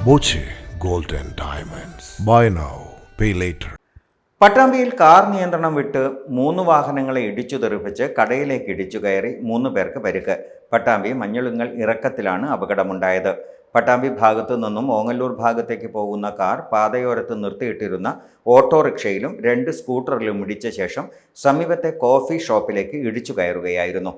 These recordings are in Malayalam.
Boche gold and diamonds. Buy now pay later. പട്ടാമ്പിയിൽ കാർ നിയന്ത്രണം വിട്ട് 3 വാഹനങ്ങളെ ഇടിച്ചു തെറിപ്പിച്ച് കടയിലേക്ക് ഇടിച്ചു കയറി 3 പേർക്ക് പരിക്ക്. പട്ടാമ്പി മഞ്ഞളുങ്ങൽ ഇറക്കത്തിലാണ് അപകടമുണ്ടായത്. പട്ടാമ്പി ഭാഗത്തു നിന്നും ഓങ്ങല്ലൂർ ഭാഗത്തേക്ക് പോകുന്ന കാർ പാതയോരത്ത് നിർത്തിയിട്ടിരുന്ന ഓട്ടോറിക്ഷയിലും 2 സ്കൂട്ടറിലും ഇടിച്ച ശേഷം സമീപത്തെ കോഫി ഷോപ്പിലേക്ക് ഇടിച്ചു കയറുകയായിരുന്നു.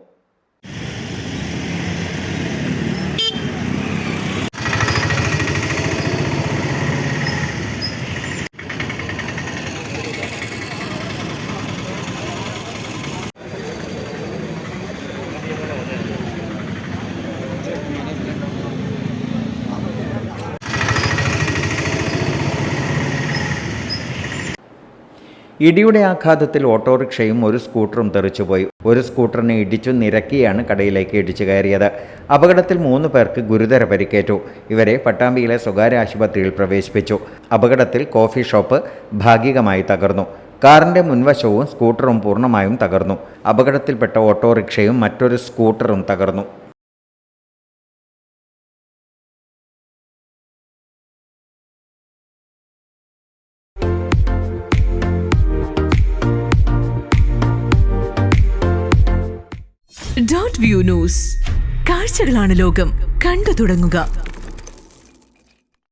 ഇടിയുടെ ആഘാതത്തിൽ ഓട്ടോറിക്ഷയും 1 സ്കൂട്ടറും തെറിച്ചുപോയി. 1 സ്കൂട്ടറിനെ ഇടിച്ചു നിരക്കിയാണ് കടയിലേക്ക് ഇടിച്ചു കയറിയത്. അപകടത്തിൽ 3 പേർക്ക് ഗുരുതര പരിക്കേറ്റു. ഇവരെ പട്ടാമ്പിയിലെ സ്വകാര്യ ആശുപത്രിയിൽ പ്രവേശിപ്പിച്ചു. അപകടത്തിൽ കോഫി ഷോപ്പ് ഭാഗികമായി തകർന്നു. കാറിന്റെ മുൻവശവും സ്കൂട്ടറും പൂർണ്ണമായും തകർന്നു. അപകടത്തിൽപ്പെട്ട ഓട്ടോറിക്ഷയും മറ്റൊരു സ്കൂട്ടറും തകർന്നു. Dot view news. കാഴ്ചകളാണ് ലോകം. കണ്ടു തുടങ്ങുക.